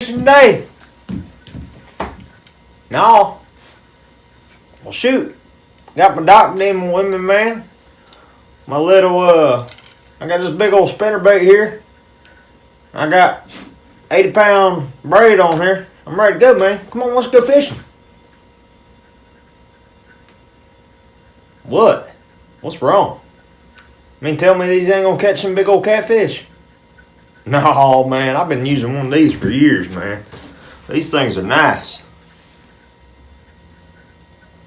fishing today? No. Well, shoot. Got my dock demon with me, man. My little, I got this big old spinnerbait here. I got 80-pound braid on here. I'm ready to go, man. Come on, let's go fishing. What? What's wrong? Tell me these ain't gonna catch some big old catfish? No, man, I've been using one of these for years, man. These things are nice.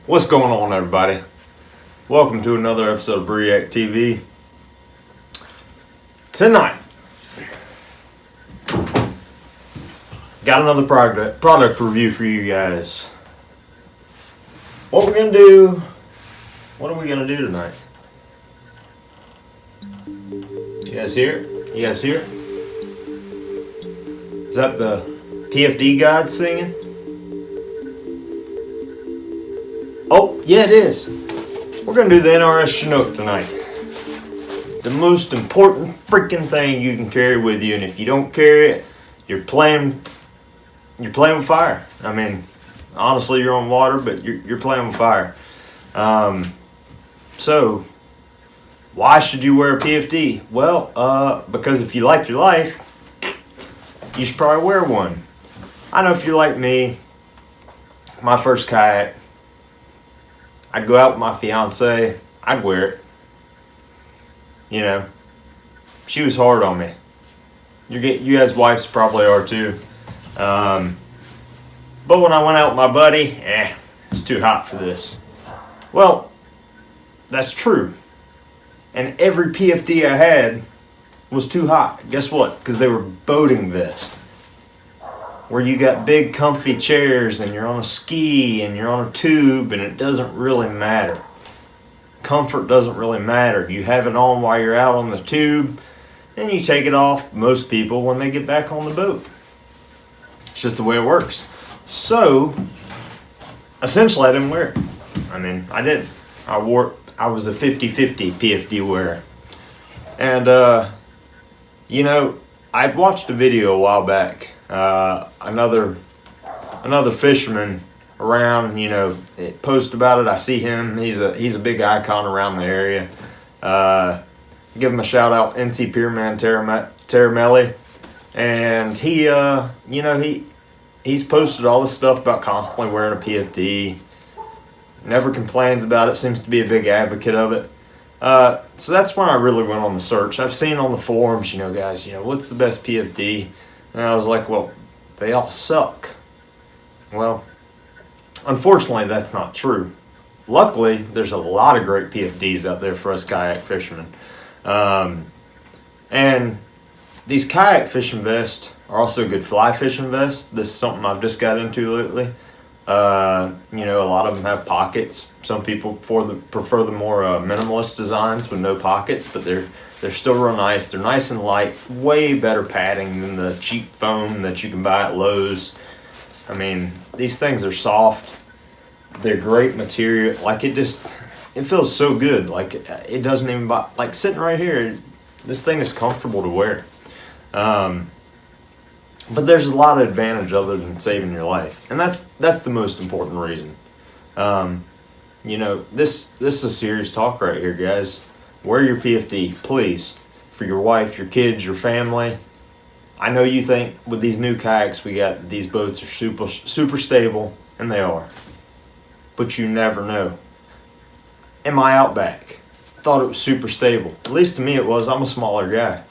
What's going on, everybody? Welcome to another episode of Briac TV. Tonight, got another product review for you guys. What are we gonna do tonight? You guys hear it? You guys hear it? Is that the PFD god singing? Oh, yeah, it is. We're going to do the NRS Chinook tonight. The most important freaking thing you can carry with you, and if you don't carry it, you're playing with fire. Honestly, you're on water, but you're playing with fire. So, why should you wear a PFD? Well, because if you like your life, you should probably wear one. I know if you're like me, my first kayak, I'd go out with my fiance, I'd wear it. You know, she was hard on me. You guys' wives probably are too. But when I went out with my buddy, it's too hot for this. Well, that's true. And every PFD I had was too hot. Guess what? Because they were boating vests. Where you got big comfy chairs and you're on a ski and you're on a tube and it doesn't really matter. Comfort doesn't really matter. You have it on while you're out on the tube and you take it off, most people, when they get back on the boat. It's just the way it works. So, essentially I didn't wear it. I didn't. I was a 50-50 PFD wearer. And, I'd watched a video a while back. Another fisherman around, post about it. I see him. He's a big icon around the area. Give him a shout out, NC Pierman Taramelli. And he's posted all this stuff about constantly wearing a PFD. Never complains about it. Seems to be a big advocate of it. So that's when I really went on the search. I've seen on the forums, guys, what's the best PFD? And I was like, well, they all suck. Well, unfortunately, that's not true. Luckily, there's a lot of great PFDs out there for us kayak fishermen. And these kayak fishing vests are also good fly fishing vests. This is something I've just got into lately. A lot of them have pockets. Some people prefer the more minimalist designs with no pockets, but they're still real nice. They're nice and light, way better padding than the cheap foam that you can buy at Lowe's. These things are soft. They're great material. It feels so good. It doesn't even like sitting right here. This thing is comfortable to wear. But there's a lot of advantage other than saving your life. And that's the most important reason. This is a serious talk right here, guys. Wear your PFD, please. For your wife, your kids, your family. I know you think with these new kayaks we got, these boats are super stable, and they are. But you never know. In my Outback, thought it was super stable. At least to me it was. I'm a smaller guy.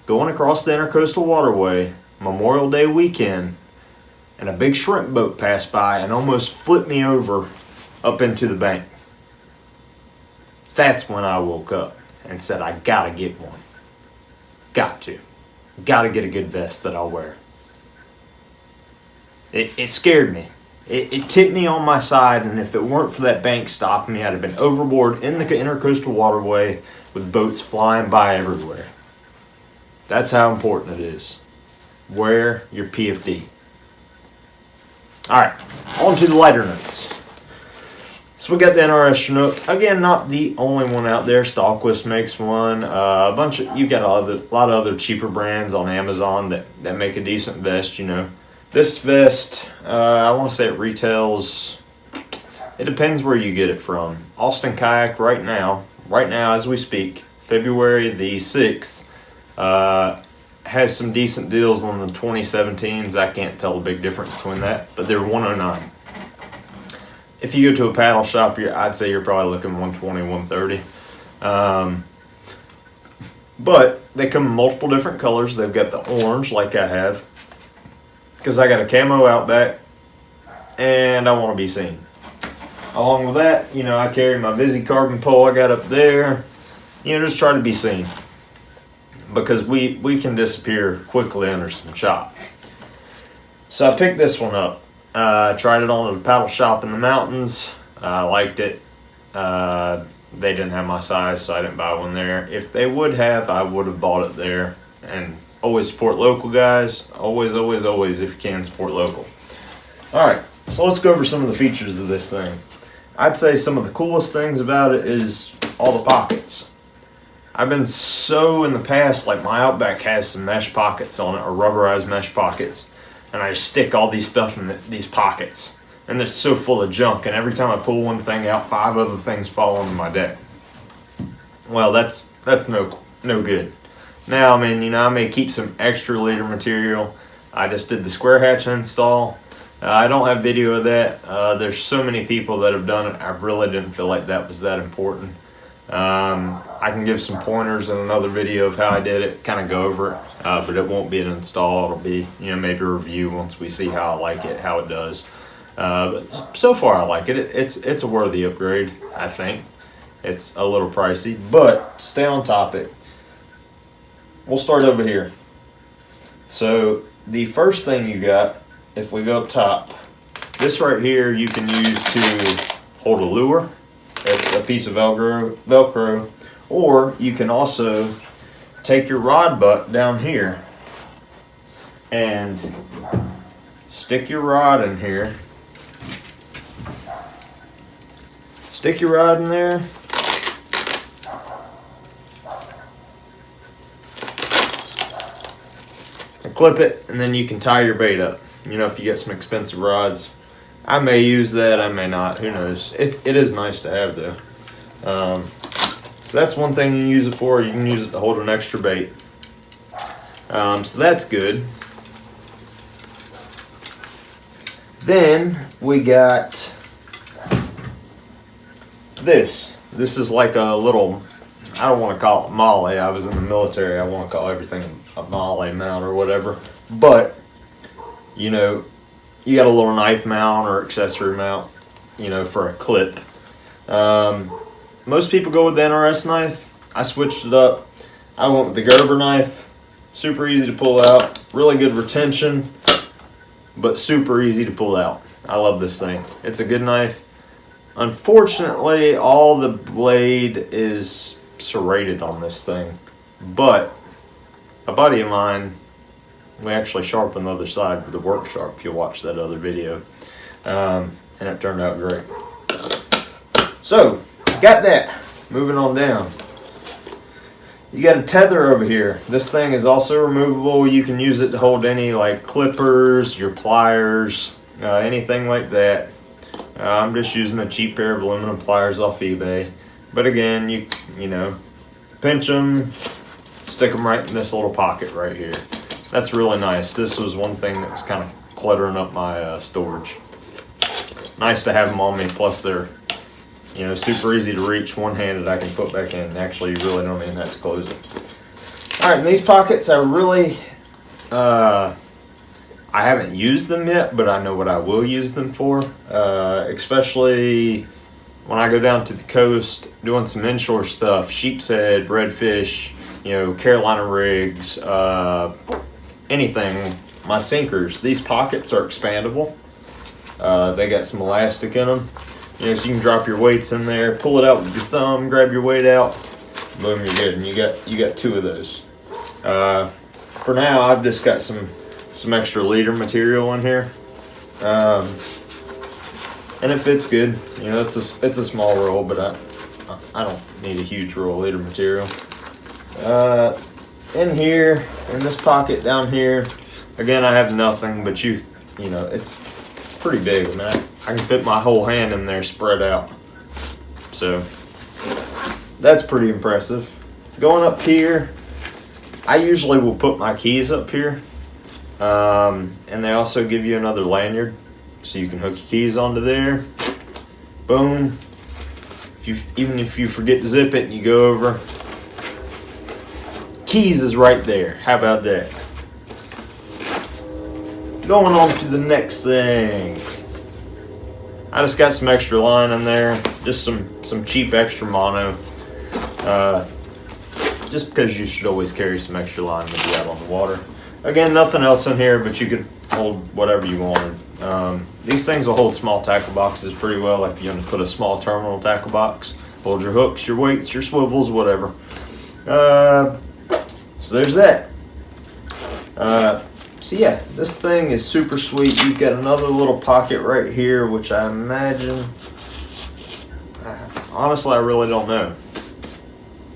Going across the Intercoastal Waterway, Memorial Day weekend, and a big shrimp boat passed by and almost flipped me over up into the bank. That's when I woke up and said, I gotta get one. Gotta get a good vest that I'll wear. It scared me. It tipped me on my side, and if it weren't for that bank stopping me, I'd have been overboard in the Intercoastal Waterway with boats flying by everywhere. That's how important it is. Wear your PFD. Alright, on to the lighter notes. So we got the NRS Chinook. Again, not the only one out there. Stalquist makes one. You got a lot of other cheaper brands on Amazon that make a decent vest, you know. This vest, I want to say it retails, it depends where you get it from. Austin Kayak right now as we speak, February the 6th, has some decent deals on the 2017s. I can't tell the big difference between that, but they're $109. If you go to a paddle shop, I'd say you're probably looking $120, $130. But they come in multiple different colors. They've got the orange, like I have, because I got a camo Outback, and I want to be seen. Along with that, you know, I carry my Visi carbon pole I got up there. You know, just try to be seen, because we can disappear quickly under some chop. So I picked this one up. Tried it on at a paddle shop in the mountains. I liked it. They didn't have my size, so I didn't buy one there. If they would have, I would have bought it there. And always support local, guys. Always, always, always, if you can, support local. Alright, so let's go over some of the features of this thing. I'd say some of the coolest things about it is all the pockets. I've been so in the past, like my Outback has some mesh pockets on it, or rubberized mesh pockets. And I just stick all these stuff in these pockets. And they're so full of junk. And every time I pull one thing out, 5 other things fall onto my deck. Well, that's no good. Now, I mean, you know, I may keep some extra leader material. I just did the square hatch install. I don't have video of that. There's so many people that have done it. I really didn't feel like that was that important. I can give some pointers in another video of how I did it, kind of go over it, but it won't be an install. It'll be, you know, maybe a review once we see how I like it, how it does. But so far I like it. It's a worthy upgrade, I think. It's a little pricey, but stay on topic. We'll start over here. So the first thing you got, if we go up top, this right here you can use to hold a lure. It's a piece of Velcro, or you can also take your rod butt down here and stick your rod in here. Stick your rod in there. And clip it, and then you can tie your bait up. You know, if you get some expensive rods. I may use that, I may not, who knows. It is nice to have though. So that's one thing you can use it for. You can use it to hold an extra bait. So that's good. Then we got this. This is like a little, I don't want to call it molly. I was in the military. I want to call everything a molly mount or whatever. But, you know, you got a little knife mount or accessory mount, you know, for a clip. Most people go with the NRS knife. I switched it up. I went with the Gerber knife. Super easy to pull out. Really good retention, but super easy to pull out. I love this thing. It's a good knife. Unfortunately, all the blade is serrated on this thing. But a buddy of mine, we actually sharpened the other side with the work sharp, if you watch that other video. And it turned out great. So, got that. Moving on down. You got a tether over here. This thing is also removable. You can use it to hold any like clippers, your pliers, anything like that. I'm just using a cheap pair of aluminum pliers off eBay. But again, you know, pinch them, stick them right in this little pocket right here. That's really nice. This was one thing that was kind of cluttering up my storage. Nice to have them on me, plus they're, you know, super easy to reach, one-handed. I can put back in. Actually, you really don't even have to close it. All right, in these pockets, I really, I haven't used them yet, but I know what I will use them for, especially when I go down to the coast doing some inshore stuff, sheep's head, redfish, you know, Carolina rigs, anything. My sinkers, these pockets are expandable. They got some elastic in them. You know, so you can drop your weights in there, pull it out with your thumb, grab your weight out, boom, you're good. And you got 2 of those. For now, I've just got some extra leader material in here. and it fits good. You know, it's a small roll, but I don't need a huge roll either material. In here, in this pocket down here, again, I have nothing, but you know, it's pretty big. I mean, I can fit my whole hand in there spread out. So that's pretty impressive. Going up here, I usually will put my keys up here. And they also give you another lanyard, so you can hook your keys onto there. Boom. Even if you forget to zip it and you go over, keys is right there. How about that? Going on to the next thing. I just got some extra line in there, just some cheap extra mono. Just because you should always carry some extra line when you're out on the water. Again, nothing else in here, but you could hold whatever you wanted. These things will hold small tackle boxes pretty well. Like if you want to put a small terminal tackle box, hold your hooks, your weights, your swivels, whatever. So there's that. So yeah, this thing is super sweet. You've got another little pocket right here, which I imagine, honestly, I really don't know.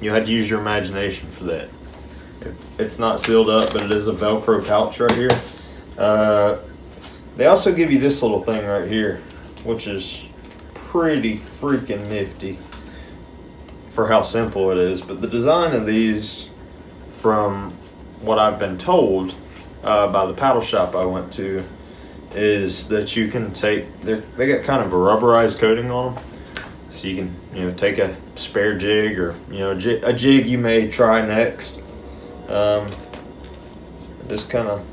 You had to use your imagination for that. It's not sealed up, but it is a Velcro pouch right here. They also give you this little thing right here, which is pretty freaking nifty for how simple it is. But the design of these, from what I've been told by the paddle shop I went to, is that you can take, they got kind of a rubberized coating on them. So you can, you know, take a spare jig, or, you know, a jig you may try next. Just kind of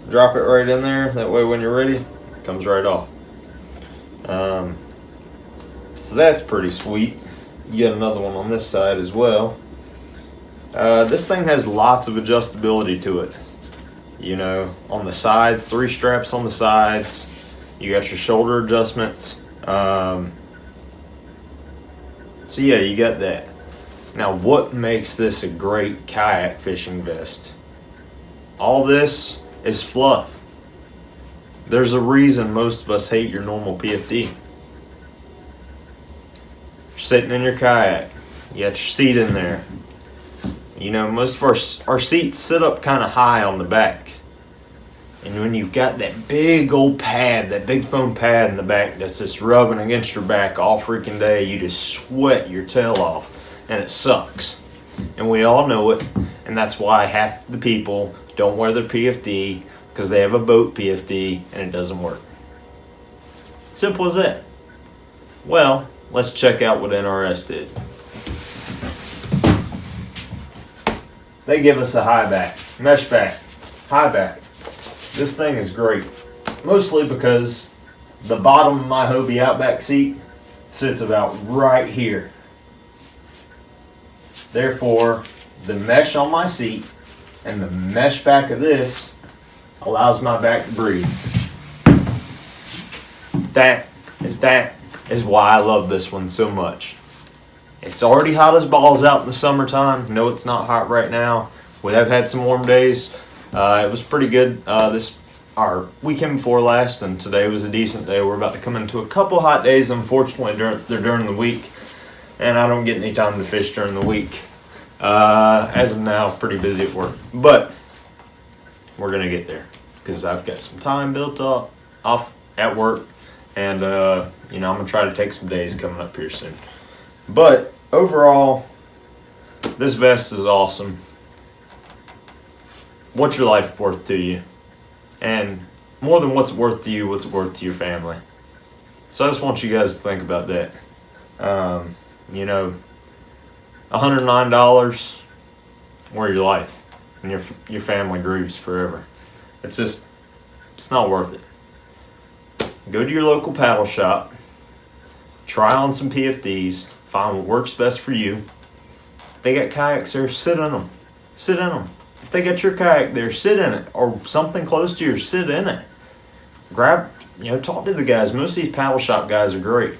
drop it right in there. That way when you're ready, it comes right off. So that's pretty sweet. You get another one on this side as well. This thing has lots of adjustability to it. You know, on the sides, 3 straps on the sides. You got your shoulder adjustments. So yeah, you got that. Now, what makes this a great kayak fishing vest? All this is fluff. There's a reason most of us hate your normal PFD. You're sitting in your kayak. You got your seat in there. You know, most of our seats sit up kind of high on the back. And when you've got that big old pad, that big foam pad in the back that's just rubbing against your back all freaking day, you just sweat your tail off. And it sucks. And we all know it. And that's why half the people don't wear their PFD, because they have a boat PFD and it doesn't work. Simple as that. Well, let's check out what NRS did. They give us a high back, mesh back, high back. This thing is great. Mostly because the bottom of my Hobie Outback seat sits about right here. Therefore, the mesh on my seat and the mesh back of this allows my back to breathe. That is why I love this one so much. It's already hot as balls out in the summertime. No, it's not hot right now. We have had some warm days. It was pretty good our weekend before last, and today was a decent day. We're about to come into a couple hot days. Unfortunately, they're during the week, and I don't get any time to fish during the week. As of now, pretty busy at work, but we're gonna get there because I've got some time built up off at work, and you know, I'm gonna try to take some days coming up here soon. But overall, this vest is awesome. What's your life worth to you? And more than what's it worth to you, what's it worth to your family? So I just want you guys to think about that. You know, $109, or your life and your family grieves forever. It's not worth it. Go to your local paddle shop, try on some PFDs, find what works best for you. They got kayaks there, sit in them. Sit in them. If they got your kayak there, sit in it, or something close to yours, sit in it. Grab, you know, talk to the guys. Most of these paddle shop guys are great.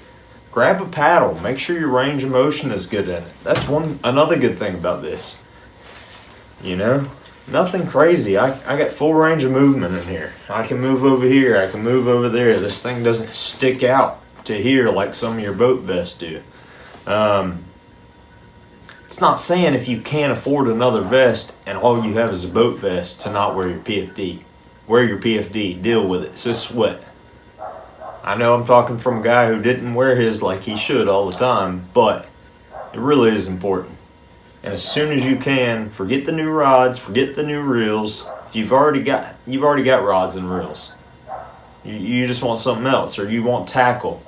Grab a paddle. Make sure your range of motion is good in it. That's another good thing about this. You know, Nothing crazy. I got full range of movement in here. I can move over here. I can move over there. This thing doesn't stick out to here like some of your boat vests do. It's not saying if you can't afford another vest and all you have is a boat vest to not wear your PFD. Wear your PFD. Deal with it. It's a sweat. I know I'm talking from a guy who didn't wear his like he should all the time, but it really is important. And as soon as you can, forget the new rods, forget the new reels. If you've already got rods and reels. You just want something else, or you want tackle.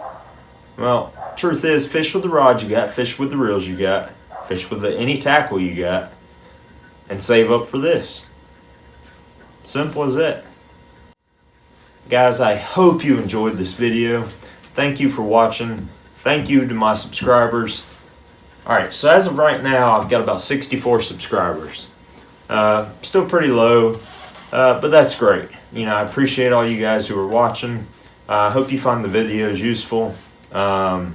Well, truth is, fish with the rods you got, fish with the reels you got, fish with any tackle you got, and save up for this. Simple as that. Guys, I hope you enjoyed this video. Thank you for watching. Thank you to my subscribers. Alright, so as of right now, I've got about 64 subscribers. Still pretty low, but that's great. You know, I appreciate all you guys who are watching. I hope you find the videos useful. And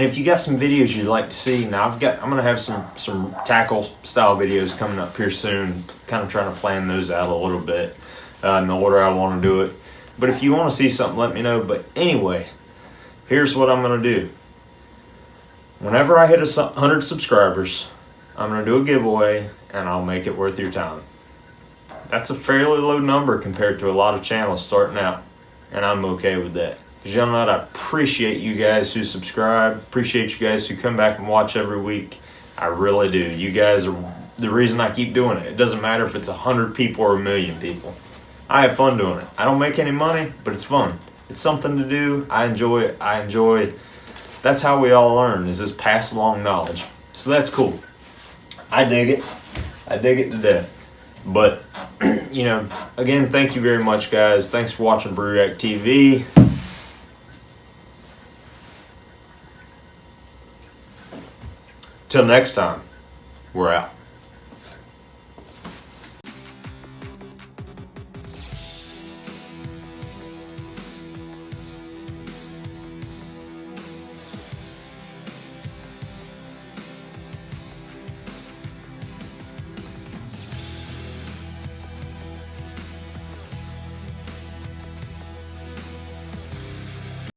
if you got some videos you'd like to see, now I'm gonna have some tackle style videos coming up here soon. Kind of trying to plan those out a little bit in the order I want to do it. But if you want to see something, let me know. But anyway, here's what I'm gonna do. Whenever I hit 100 subscribers, I'm gonna do a giveaway, and I'll make it worth your time. That's a fairly low number compared to a lot of channels starting out, and I'm okay with that. Because you know what, I appreciate you guys who subscribe, appreciate you guys who come back and watch every week. I really do. You guys are the reason I keep doing it. It doesn't matter if it's 100 people or 1,000,000 people. I have fun doing it. I don't make any money, but it's fun. It's something to do. I enjoy it. That's how we all learn, is just pass along knowledge. So that's cool. I dig it. I dig it to death. But, you know, again, thank you very much, guys. Thanks for watching Brewrack TV. Till next time, we're out.